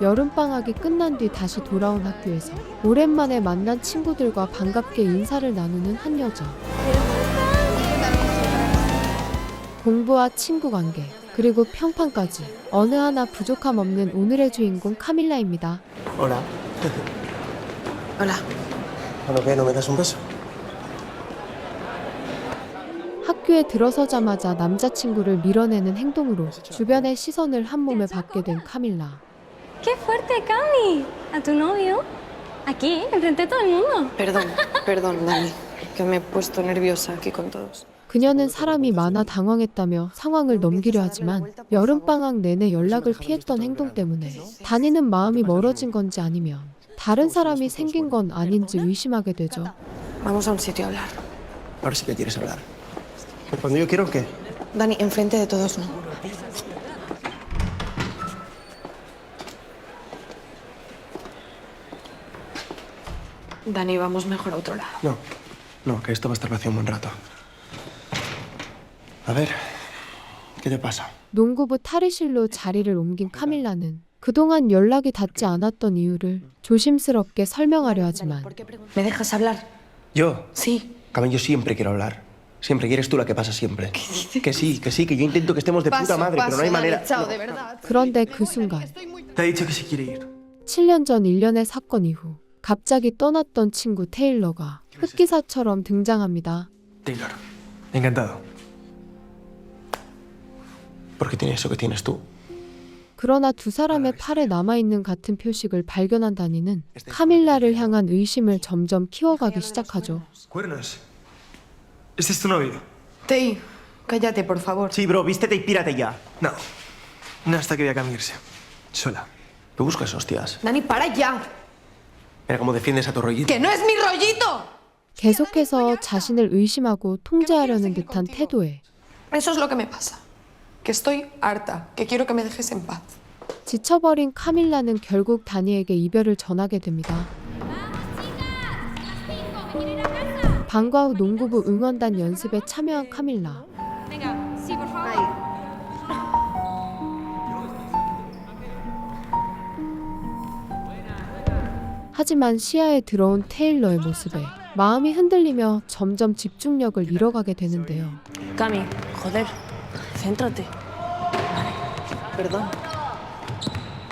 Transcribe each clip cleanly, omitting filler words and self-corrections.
여름방학이 끝난 뒤 다시 돌아온 학교에서 오랜만에 만난 친구들과 반갑게 인사를 나누는 한 여자. 공부와 친구 관계, 그리고 평판까지 어느 하나 부족함 없는 오늘의 주인공 카밀라입니다. Hola. Hola. Bueno, ¿qué? ¿No me das un beso? 학교에 들어서자마자 남자친구를 밀어내는 행동으로 주변의 시선을 한몸에 받게 된 카밀라. ¡Qué fuerte, Cami! ¿A tu novio? Aquí, enfrente de todo el mundo. Perdón, Dani, que me he puesto nerviosa aquí con todos. 그녀는 사람이 많아 당황했다며 상황을 넘기려 하지만 여름방학 내내 연락을 피했던 행동 때문에 다니는 마음이 멀어진 건지 아니면 다른 사람이 생긴 건 아닌지 의심하게 되죠. Vamos a un sitio a hablar. Ahora sí que quieres hablar. Cuando yo quiero, ¿qué? Dani, enfrente de todos no. Dani, vamos mejor a otro lado. No, que esto va a estar vacío un buen rato. A ver, ¿qué te pasa? 농구부 탈의실로 자리를 옮긴 카밀라는 그동안 연락이 닿지 않았던 이유를 조심스럽게 설명하려 하지만 ¿Me dejas hablar? ¿Yo? Sí. Carmen, yo siempre quiero hablar. Siempre, y eres tú la que pasa siempre. Que sí, que yo intento que estemos de puta madre, pero no hay manera. Chao, de verdad. 그런데 그 순간 Te ha dicho que sí quiere ir. 7년 전 일련의 사건 이후 갑자기 떠났던 친구 테일러가 흑기사처럼 등장합니다. Taylor, encantado. Porque tiene eso que tienes tú. 그러나 두 사람의 팔에 남아있는 같은 표식을 발견한 다니는 카밀라를 향한 의심을 점점 키워가기 시작하죠. ¿Cuernos? ¿Este es tu novio? Tei, cállate, por favor. Sí, bro, vístete y pírate ya. No. No hasta que vea cambiarse. Sola. ¿Me buscas hostias? Dani, para ya. Mira cómo defiendes a tu rollito. ¡Que no es mi rollito! 계속해서 자신을 의심하고 통제하려는 듯한 태도에 Eso es lo que me pasa. Que estoy harta. Que quiero que me dejes en paz. 지쳐버린 카밀라는 결국 다니에게 이별을 전하게 됩니다. 방과 후 농구부 응원단 연습에 참여한 카밀라. Venga, sí, por favor. 하지만 시야에 들어온 테일러의 모습에 마음이 흔들리며 점점 집중력을 잃어가게 되는데요. Cami, joder. Céntrate. Perdón.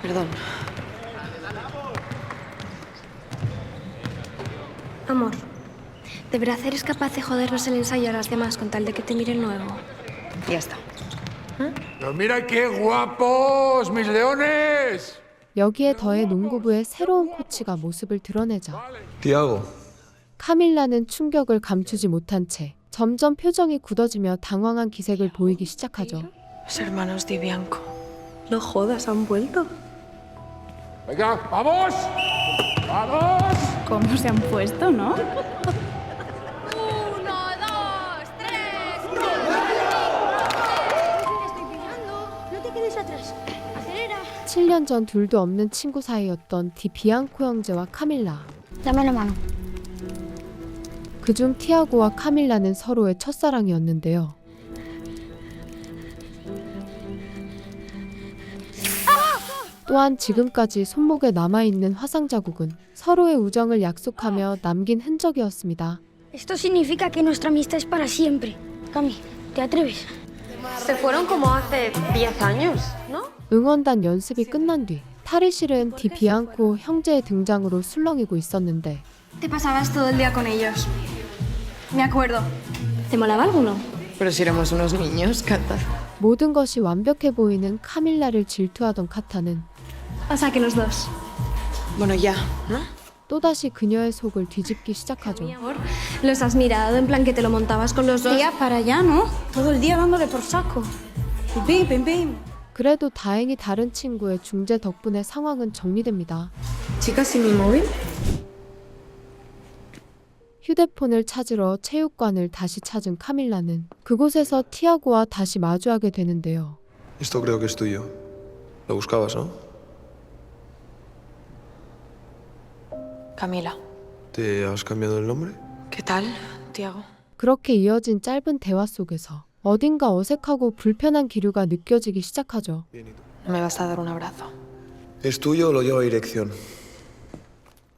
Perdón. Amor, ¿de verdad eres capaz de jodernos el ensayo a las demás con tal de que te miren luego? Ya está. ¡Pero mira qué guapos, mis leones! 여기에 더해 농구부의 새로운 코치가 모습을 드러내자 Tiago. 카밀라는 충격을 감추지 못한 채 점점 표정이 굳어지며 당황한 기색을 보이기 시작하죠. Los hermanos Di Bianco. No jodas, han vuelto. ¡Venga, vamos! ¡Vamos! ¿Cómo se han puesto, no? 1, 2, 3. Estoy pillando. No te quedes atrás. Acelera. 7년 전 둘도 없는 친구 사이였던 디 비앙코 형제와 카밀라. Dame la mano. 그중 티아고와 카밀라는 서로의 첫사랑이었는데요. 또한 지금까지 손목에 남아있는 화상 자국은 서로의 우정을 약속하며 남긴 흔적이었습니다. Esto significa que nuestra amistad es para siempre. Cami, ¿te atreves? Se fueron como hace 10 años, ¿no? 응원단 연습이 끝난 뒤 탈의실은 디 비앙코 형제의 등장으로 술렁이고 있었는데 Te pasabas todo el día con ellos. Me acuerdo. ¿Te molaba alguno? Pero si éramos unos niños, Cata. 모든 것이 완벽해 보이는 카밀라를 질투하던 카타는 O sea que los dos. Bueno, ya, ¿no? 또다시 그녀의 속을 뒤집기 시작하죠. Mi amor, los has mirado en plan que te lo montabas con los dos. Tía, para allá, ¿no? Todo el día dándole por saco. Pim, pim, pim. 그래도 다행히 다른 친구의 중재 덕분에 상황은 정리됩니다. Chicas, ¿y mi móvil? 휴대폰을 찾으러 체육관을 다시 찾은 카밀라는 그곳에서 티아고와 다시 마주하게 되는데요. Esto creo que es tuyo. Lo buscabas, ¿no? Camila. ¿Te has cambiado el nombre? ¿Qué tal, Tiago? 그렇게 이어진 짧은 대화 속에서 어딘가 어색하고 불편한 기류가 느껴지기 시작하죠. Bien, ¿y tú? ¿No me vas a dar un abrazo? ¿Es tuyo o lo llevo a dirección?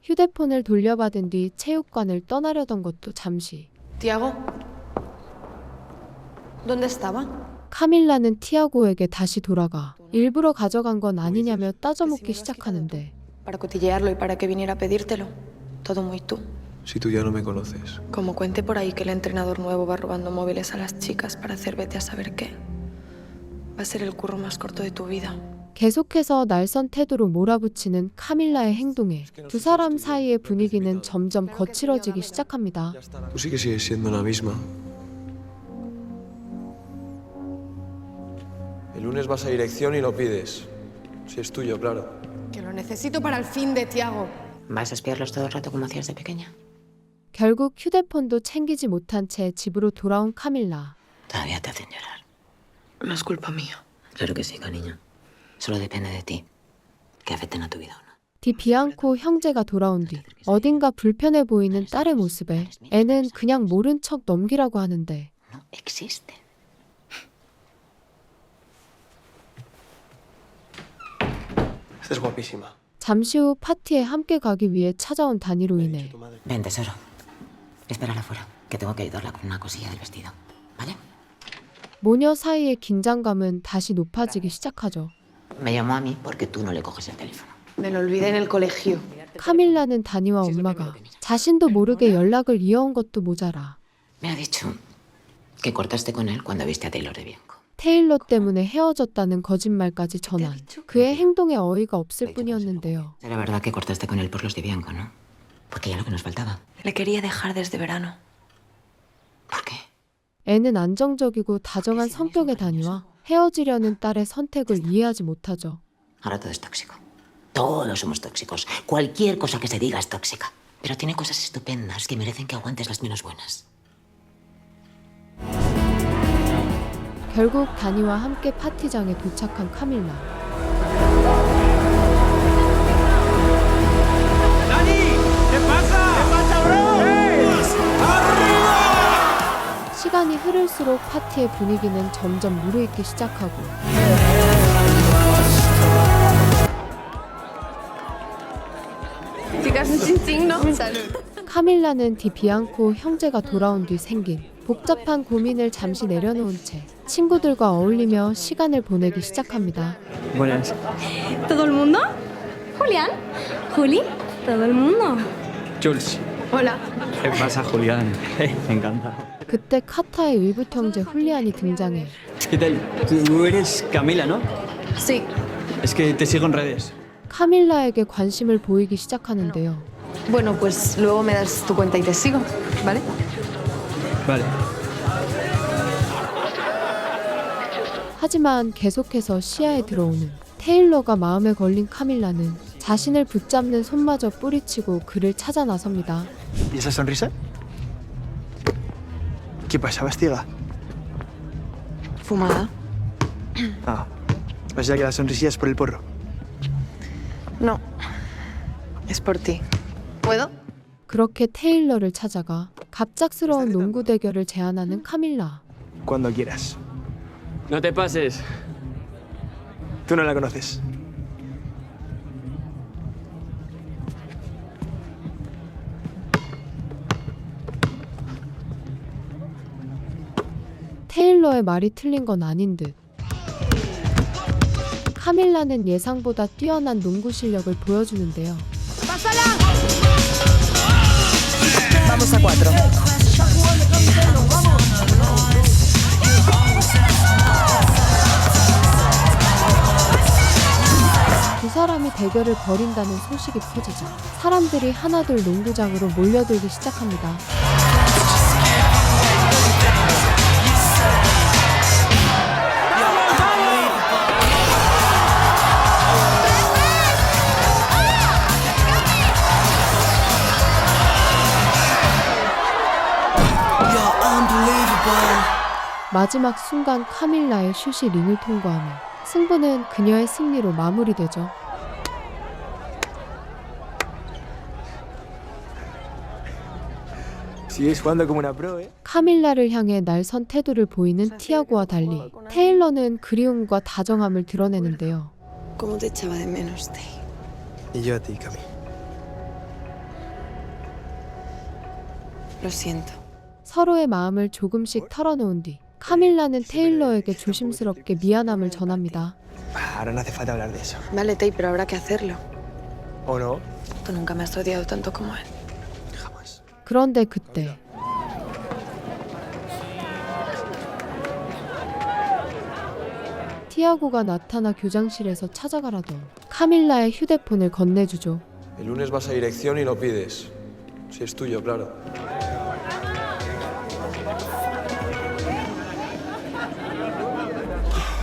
휴대폰을 돌려받은 뒤 체육관을 떠나려던 것도 잠시. Tiago, ¿dónde estaba? 카밀라는 티아고에게 다시 돌아가 일부러 가져간 건 아니냐며 따져묻기 시작하는데 Para cotillearlo y para que viniera a pedírtelo. Todo muy tú. Si tú ya no me conoces. Como cuente por ahí que el entrenador nuevo va robando móviles a las chicas para hacer vete a saber qué. Va a ser el curro más corto de tu vida. 계속해서 날선 태도로 몰아붙이는 카밀라의 행동에 두 사람 사이의 분위기는 점점 거칠어지기 시작합니다. Tú sí que sigues siendo la misma. El lunes vas a dirección y lo pides. Si es tuyo, claro. Que lo necesito para el fin de Tiago. ¿Vas a espiarlos todo el rato como hacías de pequeña? 결국 휴대폰도 챙기지 못한 채 집으로 돌아온 카밀라. Todavía te hacen llorar. No es culpa mía. Claro que sí, cariño. Solo depende de ti. Que afecten a tu vida o no. 디비앙코 형제가 돌아온 뒤 어딘가 불편해 보이는 딸의 모습에 애는 그냥 모른 척 넘기라고 하는데 No existe. Estás guapísima. 잠시 후 파티에 함께 가기 위해 찾아온 다니로 인해 Ven, tesoro. Espérala afuera, que tengo que ayudarla con una cosilla del vestido. ¿Vale? 모녀 사이의 긴장감은 다시 높아지기 시작하죠. Me llamó a mí porque tú no le coges el teléfono. Me lo olvidé en el colegio. 카밀라는 다니와 엄마가 자신도 모르게 연락을 이어온 것도 모자라 Me ha dicho que cortaste con él cuando viste a Taylor de Bianco. 테일러 때문에 헤어졌다는 거짓말까지 전한 그의 행동에 어이가 없을 뿐이었는데요. Era verdad que cortaste con él por los de Bianco, ¿no? Porque ya lo que nos faltaba. Le quería dejar desde verano. ¿Por qué? 애는 안정적이고 다정한 성격의 다니와 헤어지려는 딸의 선택을 이해하지 못하죠. Ahora todo es tóxico. Todos somos tóxicos. Cualquier cosa que se diga es tóxica. Pero tiene cosas estupendas que merecen que aguantes las menos buenas. 결국 다니와 함께 파티장에 도착한 카밀라. 시간이 흐를수록 파티의 분위기는 점점 무르익기 시작하고 Chicas, un chin ¿no? Salud. 카밀라는 디비앙코 형제가 돌아온 뒤 생긴 복잡한 고민을 잠시 내려놓은 채 친구들과 어울리며 시간을 보내기 시작합니다. Buenas. ¿Todo el mundo? Julián. Juli. Todo el mundo. Jules. Hola. ¿Qué pasa, Julián? Me encanta. 그때 카타의 의붓 형제 훌리안이 등장해 ¿Qué tal? Tú eres Camila, ¿no? Sí. Es que te sigo en redes. 카밀라에게 관심을 보이기 시작하는데요. Bueno, pues luego me das tu cuenta y te sigo, ¿vale? Vale. 하지만 계속해서 시야에 들어오는 테일러가 마음에 걸린 카밀라는 자신을 붙잡는 손마저 뿌리치고 그를 찾아 나섭니다. ¿Y esa sonrisa? ¿Qué pasa, Bastiga? Fumada. Ah, o sea que la sonrisilla es por el porro. No. Es por ti. ¿Puedo? 그렇게 테일러를 찾아가 갑작스러운 농구 대결을 제안하는 카밀라. Cuando quieras. No te pases. Tú no la conoces. 테일러의 말이 틀린 건 아닌 듯. 카밀라는 예상보다 뛰어난 농구 실력을 보여주는데요. Vamos a 4. 두 사람이 대결을 벌인다는 소식이 퍼지자 사람들이 하나둘 농구장으로 몰려들기 시작합니다. 마지막 순간 카밀라의 슛이 링을 통과하며 승부는 그녀의 승리로 마무리되죠. Sigues jugando como una pro, ¿eh? 카밀라를 향해 날선 태도를 보이는 티아고와 달리 테일러는 그리움과 다정함을 드러내는데요. cómo te echaba de menos, Tei. Y yo a ti, Cami. Lo siento. 서로의 마음을 조금씩 털어놓은 뒤 카밀라는 테일러에게 조심스럽게 미안함을 전합니다. Ahora no hace falta hablar de eso. Vale, Tei, pero habrá que hacerlo. ¿O no? Tú nunca me has odiado tanto como él. Jamás. 그런데 그때 티아고가 나타나 교장실에서 찾아가라던 카밀라의 휴대폰을 건네주죠. El lunes vas a dirección y lo pides. Si es tuyo, claro.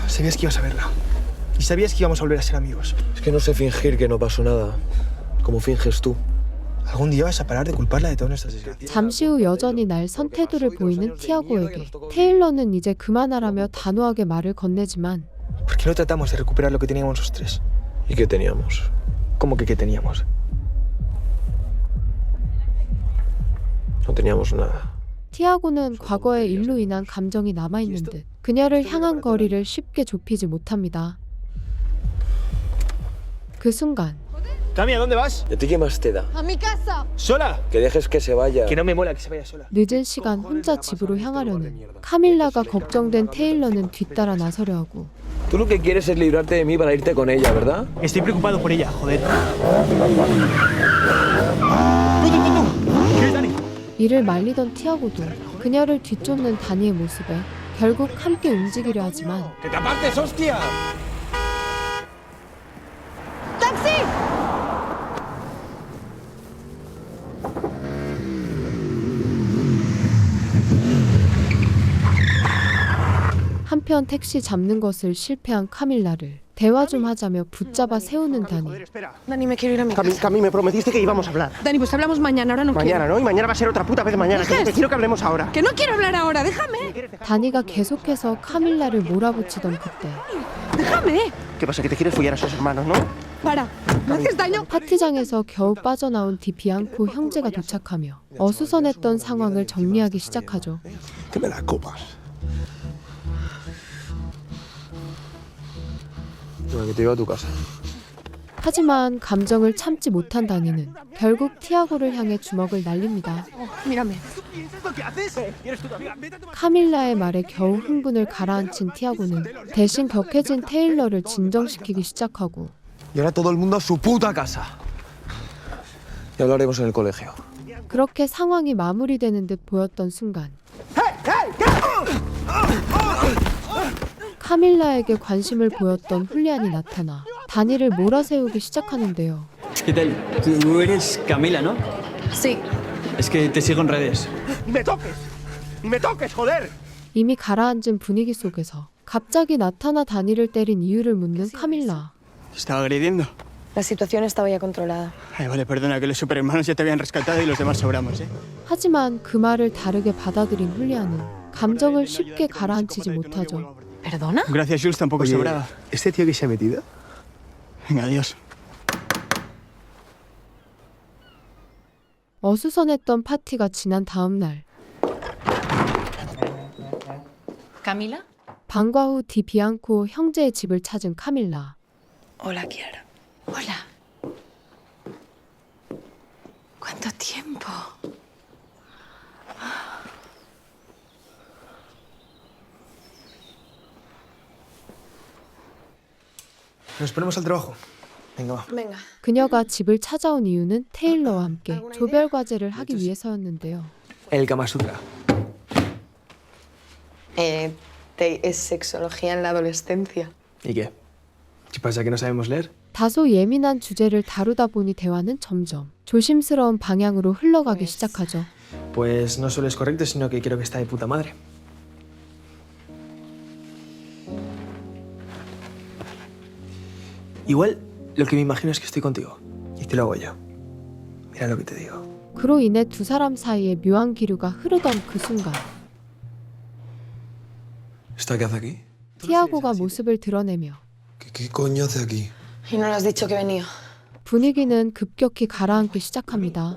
Sabías que ibas a verla. Y sabías que íbamos a volver a ser amigos. Es que no sé fingir que no pasó nada. Como finges tú. Algún día vas a parar de culparla de todas nuestras desgracias. 잠시 후 여전히 날 선 태도를 보이는 티아고에게 테일러는 이제 그만하라며 단호하게 말을 건네지만 ¿Por qué no tratamos de recuperar lo que teníamos los tres? ¿Y qué teníamos? ¿Cómo que qué teníamos? No teníamos nada. 티아고는 과거의 일로 인한 감정이 남아있는 듯 그녀를 향한 거리를 쉽게 좁히지 못합니다. 그 순간 Cami, ¿a dónde vas? ¿Y a ti qué más te da? ¡A mi casa! ¿Sola? Que dejes que se vaya. Que no me mola que se vaya sola. 늦은 시간 혼자 집으로 향하려는 카밀라가 걱정된 테일러는 뒤따라 나서려 하고 Tú lo que quieres es librarte de mí para irte con ella, ¿verdad? Estoy preocupado por ella, joder. ¿Qué es Dani? 이를 말리던 티아고도 그녀를 뒤쫓는 다니의 모습에 결국 함께 움직이려 하지만 ¡Que te apartes, hostia! 한편 택시 잡는 것을 실패한 카밀라를 대화 좀 하자며 붙잡아 세우는 다니. Dani, me quiero ir a mi Cami, casa. Cami, me prometiste que íbamos a hablar. Dani, pues hablamos mañana, ahora no Mañana, ¿no? Y mañana va a ser otra puta vez mañana. Que quiero que hablemos ahora. quiero. Que no quiero hablar ahora, déjame. 다니가 계속해서 카밀라를 몰아붙이던 그때 Déjame. ¿Qué pasa? ¿Que te quieres follar a esos hermanos, no? Para, me haces daño. 파티장에서 겨우 빠져나온 디 비앙코 형제가 도착하며 어수선했던 상황을 정리하기 시작하죠. Que me la copas. Bueno, que te iba a tu casa. 하지만 감정을 참지 못한 다니는 결국 티아고를 향해 주먹을 날립니다. Mírame. 카밀라의 말에 겨우 흥분을 가라앉힌 티아고는 대신 격해진 테일러를 진정시키기 시작하고 Y ahora todo el mundo a su puta casa. Ya hablaremos en el colegio. 그렇게 상황이 마무리되는 듯 보였던 순간 카밀라에게 관심을 보였던 훌리안이 나타나 다니를 몰아세우기 시작하는데요. ¿Qué tal? Tú eres Camila, ¿no? Sí. Es que te sigo en redes. ¡Ni me toques! ¡Ni me toques, joder! 이미 가라앉은 분위기 속에서 갑자기 나타나 다니를 때린 이유를 묻는 카밀라. ¿Te estaba agrediendo? La situación estaba ya controlada. Ay, vale, perdona, que los superhermanos ya te habían rescatado y los demás sobramos, ¿eh? 하지만 그 말을 다르게 받아들인 훌리안은 감정을 쉽게 가라앉히지 못하죠. ¿Perdona? Gracias, Jules, tampoco sobraba. ¿Este tío que se ha metido? Venga, adiós. 어수선했던 파티가 지난 다음 날 ¿Camila? 방과 후 디 비앙코 형제의 집을 찾은 카밀라. Hola, Kiara. Hola. ¿Cuánto tiempo? Nos ponemos al trabajo. Venga, va. Venga. 그녀가 집을 찾아온 이유는 테일러와 함께 조별 과제를 하기 위해서였는데요. El Kama Sutra. Tei, es sexología en la adolescencia. ¿Y qué? ¿Qué pasa, que no sabemos leer? 다소 예민한 주제를 다루다 보니 대화는 점점 조심스러운 방향으로 흘러가기 시작하죠. Pues no solo es correcto, sino que creo que está de puta madre. Igual, lo que me imagino es que estoy contigo. Y te lo hago yo. Mira lo que te digo. 그로 인해 두 사람 사이에 묘한 기류가 흐르던 그 순간 ¿Esta qué hace aquí? 티아고가 모습을 드러내며 ¿Qué coño hace aquí? Y no le has dicho que venía. 분위기는 급격히 가라앉기 시작합니다.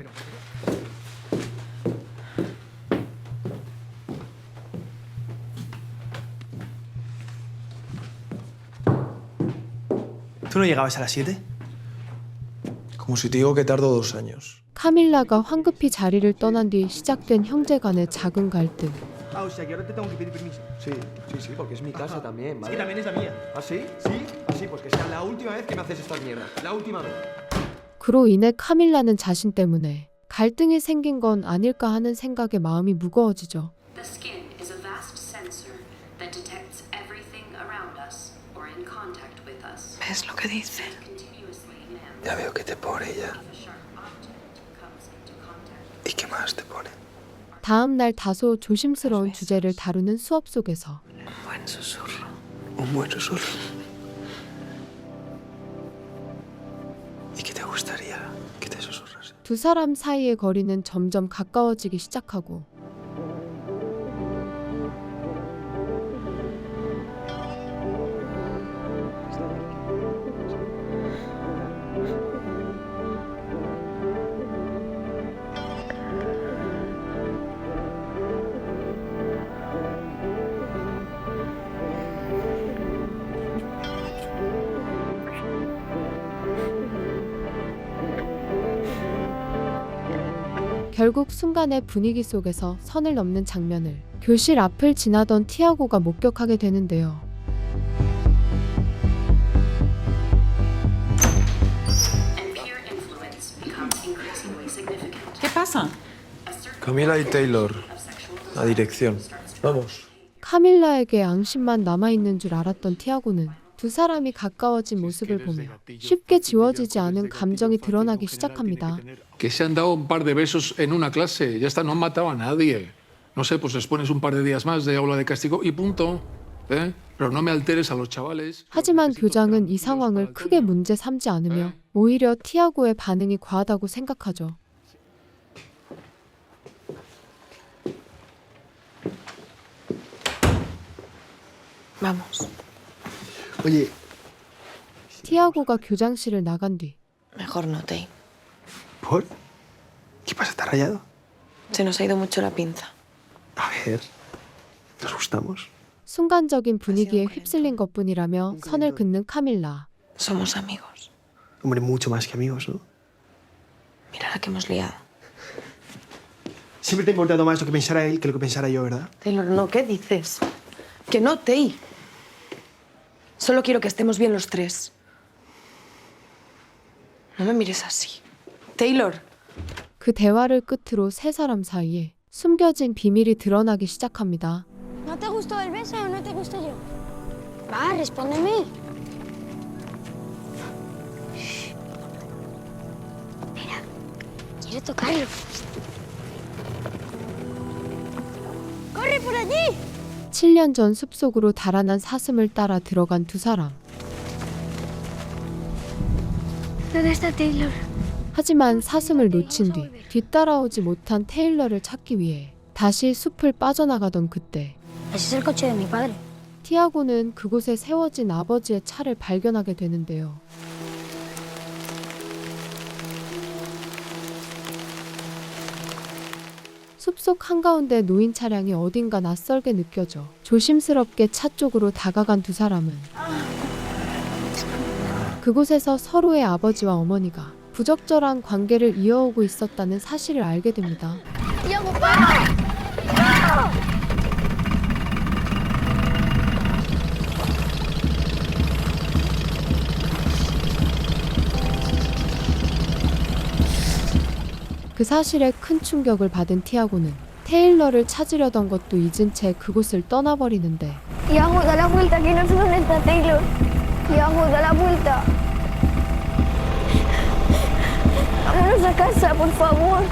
¿Tú no llegabas a las 7? Como si te digo que tardo 2 años. 카밀라가 황급히 자리를 떠난 뒤 시작된 형제 간의 작은 갈등. Ah, o sea que ahora te tengo que pedir permiso. Sí, porque es mi casa también, Es que también es la mía. ¿Ah, sí? ¿Sí? Así, pues que sea la última vez que me haces estas mierdas. La última vez. 그로 인해 카밀라는 자신 때문에 갈등이 생긴 건 아닐까 하는 생각에 마음이 무거워지죠. The skin is a vast sensor that detects everything around us or in contact with us. ¿Ves lo que dice? Continuously enhance Ya veo que te pone ya. if a sharp object comes into contact. ¿Y qué más te pone? 다음 날 다소 조심스러운 주제를 다루는 수업 속에서 Un buen susurro. Un buen susurro. ¿Y qué te gustaría que te susurrase? 두 사람 사이의 거리는 점점 가까워지기 시작하고 결국 순간의 분위기 속에서 선을 넘는 장면을 교실 앞을 지나던 티아고가 목격하게 되는데요. And peer influence becomes increasingly significant. ¿Qué pasa? Camila y Taylor. La dirección. Vamos. 카밀라에게 앙심만 남아있는 줄 알았던 티아고는 두 사람이 가까워진 모습을 보며 쉽게 지워지지 않은 감정이 드러나기 시작합니다. Que se han dado un par de besos en una clase. Ya está, no han matado a nadie. No sé, pues les pones un par de días más de aula de castigo y punto. ¿Eh? Pero no me alteres a los chavales. 하지만 교장은 이 상황을 크게 문제 삼지 않으며 오히려 티아고의 반응이 과하다고 생각하죠. Vamos. Oye, 티아고가 교장실을 나간 뒤 Mejor no, Tay. ¿por? ¿Qué pasa? ¿Está rayado? Se nos ha ido mucho la pinza. A ver, ¿nos gustamos? 순간적인 분위기에 휩쓸린 것뿐이라며 선을 긋는 카밀라. Somos amigos. Hombre, mucho más que amigos, ¿no? Mira la que hemos liado. Siempre te ha importado más lo que pensara él que lo que pensara yo, ¿verdad? Taylor, no, ¿qué dices? Que no, Tay. Solo quiero que estemos bien los tres. No me mires así. Taylor. 그 대화를 끝으로 세 사람 사이에 숨겨진 비밀이 드러나기 시작합니다. ¿No te gustó el beso o no te gustó yo? Va, respóndeme. Shh. Mira, quiero tocarlo. ¡Corre por allí! 7년 전 숲속으로 달아난 사슴을 따라 들어간 두 사람. ¿Dónde está Taylor? 하지만 사슴을 놓친 뒤 뒤따라오지 못한 테일러를 찾기 위해 다시 숲을 빠져나가던 그때 Ese es el coche de mi padre. 티아고는 그곳에 세워진 아버지의 차를 발견하게 되는데요. 숲속 한가운데 놓인 차량이 어딘가 낯설게 느껴져 조심스럽게 차 쪽으로 다가간 두 사람은 그곳에서 서로의 아버지와 어머니가 부적절한 관계를 이어오고 있었다는 사실을 알게 됩니다. ¡Tiago, para! 그 사실에 큰 충격을 받은 티아고는 테일러를 찾으려던 것도 잊은 채 그곳을 떠나버리는데 Tiago, da la vuelta, que no sé dónde está Taylor. Tiago, da la vuelta. Vámonos a casa, por favor.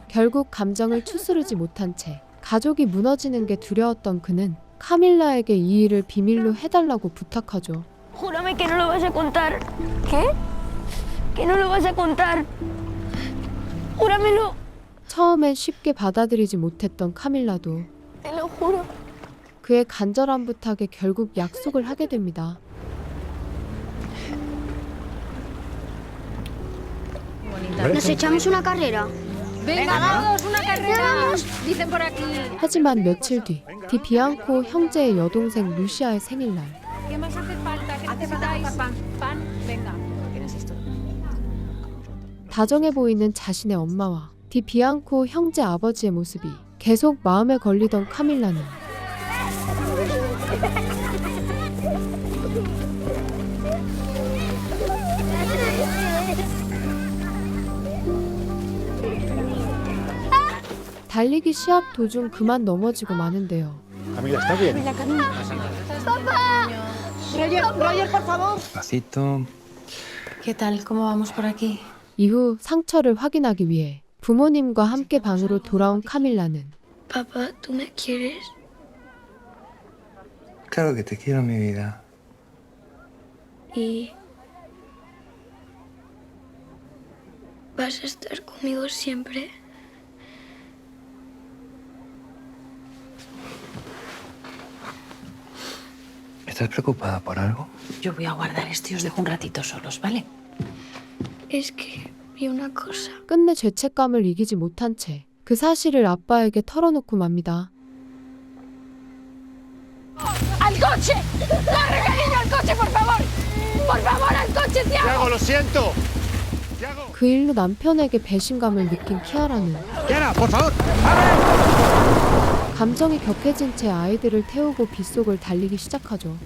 결국 감정을 추스르지 못한 채 가족이 무너지는 게 두려웠던 그는 카밀라에게 이 일을 비밀로 해달라고 부탁하죠. Júrame que no lo vas a contar. ¿Qué? Que no lo vas a contar. Júramelo. 처음엔 쉽게 받아들이지 못했던 카밀라도 Te lo juro. 그의 간절한 부탁에 결국 약속을 하게 됩니다. Nos echamos una carrera. Venga, vamos, una carrera. Dicen por aquí. 하지만 며칠 뒤 디비앙코 형제의 여동생 루시아의 생일날 ¿Qué más hace falta? ¿Qué necesitáis? Pan. Venga. 다정해 보이는 자신의 엄마와 디비앙코 형제 아버지의 모습이 계속 마음에 걸리던 카밀라는 달리기 시합 도중 그만 넘어지고 마는데요. Roger, por favor. Despacito. ¿Qué tal? ¿Cómo vamos por aquí? 이후 상처를 확인하기 위해 부모님과 함께 방으로 돌아온 카밀라는 Papá, ¿tú me quieres? Claro que te quiero, mi vida. ¿Y vas a estar conmigo siempre? ¿Estás preocupada por algo? Yo voy a guardar esto y os dejo un ratito solos, ¿vale? Es que vi una cosa. 끝내 죄책감을 이기지 못한 채 그 사실을 아빠에게 털어놓고 맙니다. ¡Al coche! ¡Corre, cariño, al coche, por favor! ¡Por favor, al coche, Tiago! Tiago, lo siento. 그 일로 남편에게 배신감을 느낀 키아라는 Tiara, por favor. 감정이 격해진 채 아이들을 태우고 빗속을 달리기 시작하죠.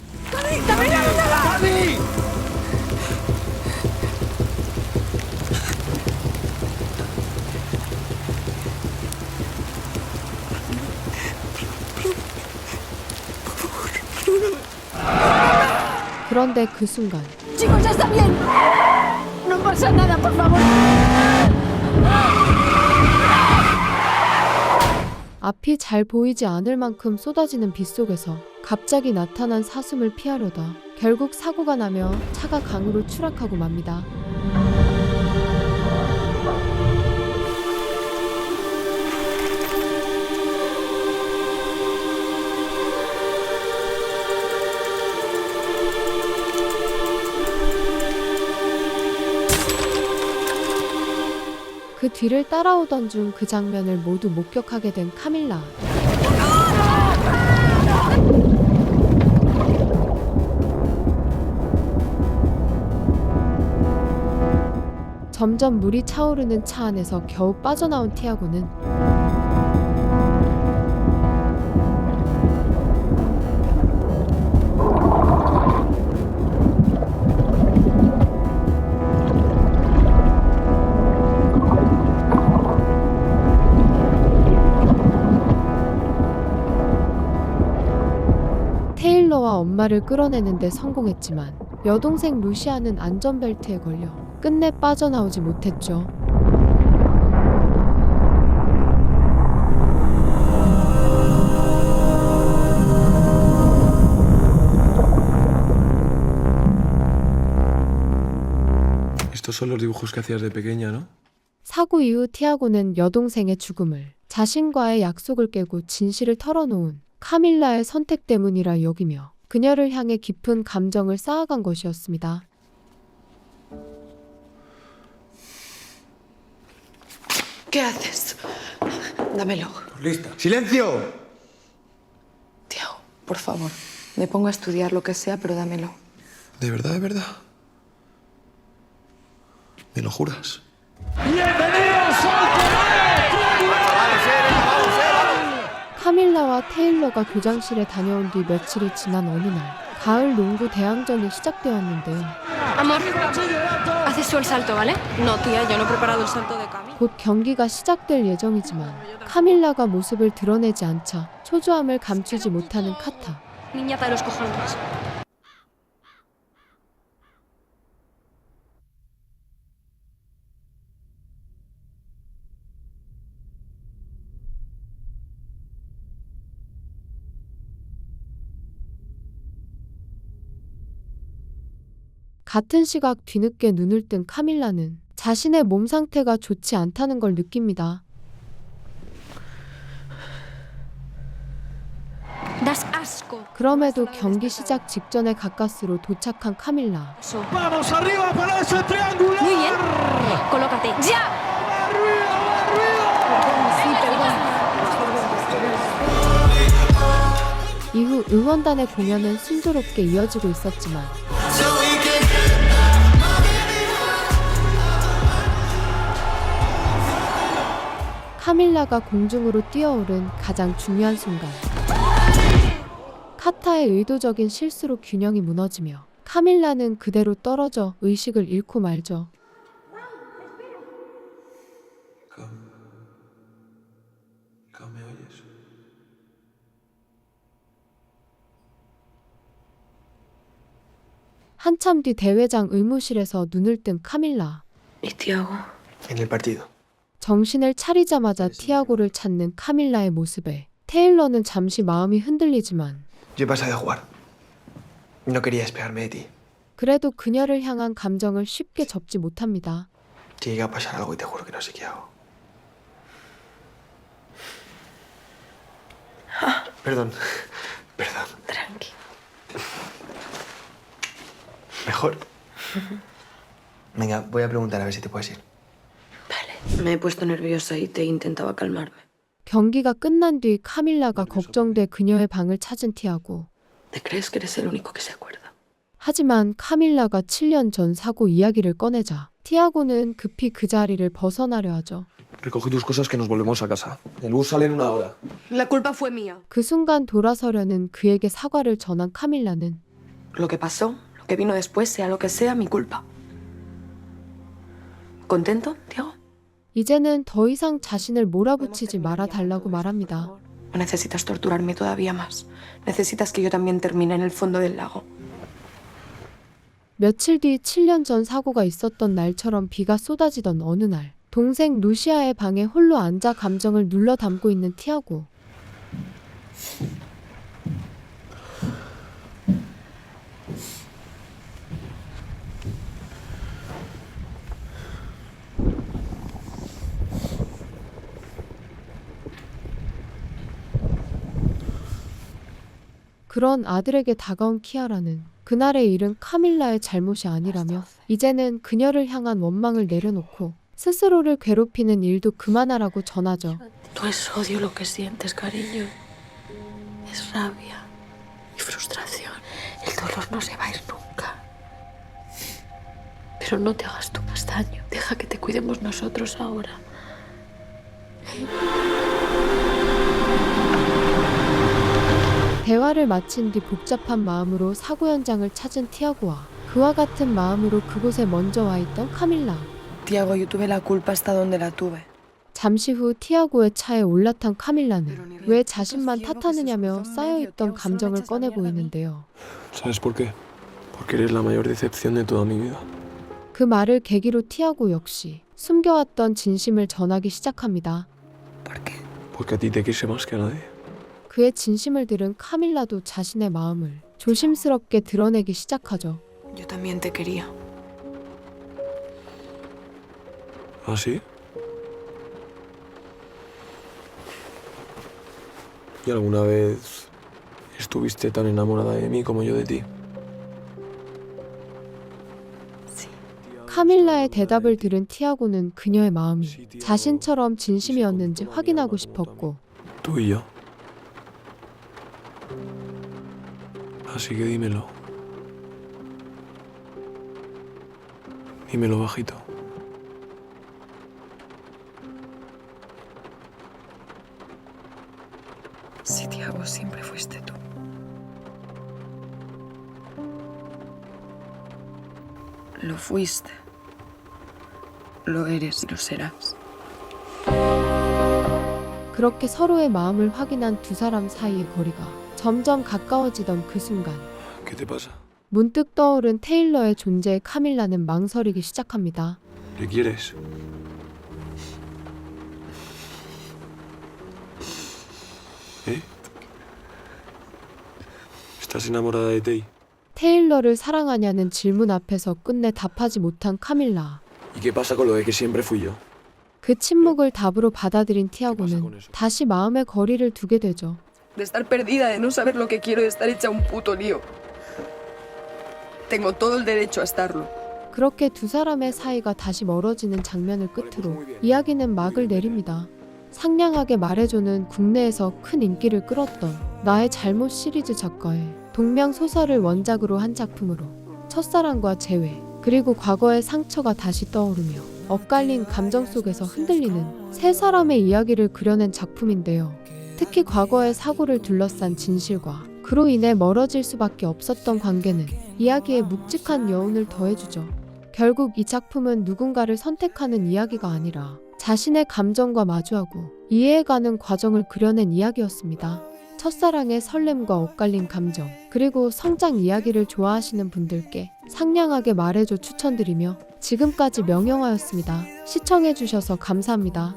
그런데 그 순간 Chicos, ya está bien. No pasa nada, por favor. 앞이 잘 보이지 않을 만큼 쏟아지는 빗속에서 갑자기 나타난 사슴을 피하려다 결국 사고가 나며 차가 강으로 추락하고 맙니다. 그 뒤를 따라오던 중 그 장면을 모두 목격하게 된 카밀라. 점점 물이 차오르는 차 안에서 겨우 빠져나온 티아고는 테일러와 엄마를 끌어내는데 성공했지만 여동생 루시아는 안전벨트에 걸려 끝내 빠져나오지 못했죠. Estos son los dibujos que hacías de pequeña, ¿no? 사고 이후 티아고는 여동생의 죽음을 자신과의 약속을 깨고 진실을 털어놓은 카밀라의 선택 때문이라 여기며 그녀를 향해 깊은 감정을 쌓아간 것이었습니다. ¿Qué haces? Dámelo. Lista. ¡Silencio! Tiago, por favor. Me pongo a estudiar lo que sea, pero dámelo. ¿De verdad, de verdad? ¿Me lo juras? 카밀라와 테일러가 교장실에 다녀온 뒤 며칠이 지난 어느 날 가을 농구 대항전이 시작되었는데요. Amor, haces tú el salto, ¿vale? No, tía, yo no he preparado el salto de Cami. 곧 경기가 시작될 예정이지만 카밀라가 모습을 드러내지 않자 초조함을 감추지 못하는 카타. Niñata de los cojones. 같은 시각 뒤늦게 눈을 뜬 카밀라는 자신의 몸 상태가 좋지 않다는 걸 느낍니다. Das asco. 그럼에도 경기 시작 직전에 가까스로 도착한 카밀라. Vamos arriba para ese triángulo. Muy bien. Colócate. ¡Ya! 응원단의 공연은 순조롭게 이어지고 있었지만 카밀라가 공중으로 뛰어오른 가장 중요한 순간, 카타의 의도적인 실수로 균형이 무너지며 카밀라는 그대로 떨어져 의식을 잃고 말죠. 한참 뒤 대회장 의무실에서 눈을 뜬 카밀라. ¿Y Tiago? En el partido. 정신을 차리자마자 티아고를 찾는 카밀라의 모습에 테일러는 잠시 마음이 흔들리지만 Yo he pasado a jugar. No quería despegarme de ti. 그래도 그녀를 향한 감정을 쉽게 접지 못합니다. Si llega a pasar algo y te juro que no sé qué hago. Perdón. Perdón. Tranqui. Mejor. Venga, voy a preguntar a ver si te puedes ir. Vale. Me he puesto nerviosa y te intentaba calmarme. 경기가 끝난 뒤 카밀라가 걱정돼 그녀의 방을 찾은 티아고. ¿Te crees que eres el único que se acuerda? 하지만 카밀라가 7년 전 사고 이야기를 꺼내자 티아고는 급히 그 자리를 벗어나려 하죠. Recoge tus cosas que nos volvemos a casa. El bus sale en una hora. La culpa fue mía. 그 순간 돌아서려는 그에게 사과를 전한 카밀라는 Lo que pasó, lo que vino después, sea lo que sea, mi culpa. ¿Contento, Tiago? 이제는 더 이상 자신을 몰아붙이지 말아달라고 말합니다. ¿O necesitas torturarme todavía más? ¿Necesitas que yo también termine en el fondo del lago? 며칠 뒤 7년 전 사고가 있었던 날처럼 비가 쏟아지던 어느 날, 동생 루시아의 방에 홀로 앉아 감정을 눌러 담고 있는 티아고. 그런 아들에게 다가온 키아라는 그날의 일은 카밀라의 잘못이 아니라며 이제는 그녀를 향한 원망을 내려놓고 스스로를 괴롭히는 일도 그만하라고 전하죠. No es odio lo que sientes, cariño. Es rabia y frustración. El dolor no se va a ir nunca. Pero no te hagas tú más daño. Deja que te cuidemos nosotros ahora. 대화를 마친 뒤 복잡한 마음으로 사고 현장을 찾은 티아고와 그와 같은 마음으로 그곳에 먼저 와 있던 카밀라. Tiago, yo tuve la culpa hasta donde la tuve. 잠시 후 티아고의 차에 올라탄 카밀라는 왜 자신만 탓하느냐며 쌓여있던 감정을 꺼내 보이는데요. ¿Sabes por qué? Porque eres la mayor decepción de toda mi vida. 그 말을 계기로 티아고 역시 숨겨왔던 진심을 전하기 시작합니다. Porque a ti te quise más que a nadie. 그의 진심을 들은 카밀라도 자신의 마음을 조심스럽게 드러내기 시작하죠. Yo también te quería. ¿Ah, sí? ¿Y alguna vez estuviste tan enamorada de mí como yo de ti? 카밀라의 대답을 들은 티아고는 그녀의 마음이 자신처럼 진심이었는지 확인하고 싶었고 Tú y yo. Así que dímelo. Dímelo bajito. Sí, Tiago, siempre fuiste tú. Lo fuiste. Lo eres y lo serás. 그렇게 서로의 마음을 확인한 두 사람 사이의 거리가 점점 가까워지던 그 순간 ¿Qué te pasa? 문득 떠오른 테일러의 존재에 카밀라는 망설이기 시작합니다. ¿Qué quieres? ¿Eh? ¿Estás enamorada de Tei? 테일러를 사랑하냐는 질문 앞에서 끝내 답하지 못한 카밀라. ¿Y qué pasa con lo de que siempre fui yo? 그 침묵을 답으로 받아들인 티아고는 다시 마음의 거리를 두게 되죠. De estar perdida, de no saber lo que quiero, de estar hecha un puto lío. Tengo todo el derecho a estarlo. 그렇게 두 사람의 사이가 다시 멀어지는 장면을 끝으로 이야기는 막을 내립니다. 상냥하게 말해줘는 국내에서 큰 인기를 끌었던 나의 잘못 시리즈 작가의 동명소설을 원작으로 한 작품으로 첫사랑과 재회, 그리고 과거의 상처가 다시 떠오르며 엇갈린 감정 속에서 흔들리는 세 사람의 이야기를 그려낸 작품인데요. 특히 과거의 사고를 둘러싼 진실과 그로 인해 멀어질 수밖에 없었던 관계는 이야기에 묵직한 여운을 더해주죠. 결국 이 작품은 누군가를 선택하는 이야기가 아니라 자신의 감정과 마주하고 이해해가는 과정을 그려낸 이야기였습니다. 첫사랑의 설렘과 엇갈린 감정, 그리고 성장 이야기를 좋아하시는 분들께 상냥하게 말해줘 추천드리며 지금까지 명영화였습니다. 시청해주셔서 감사합니다.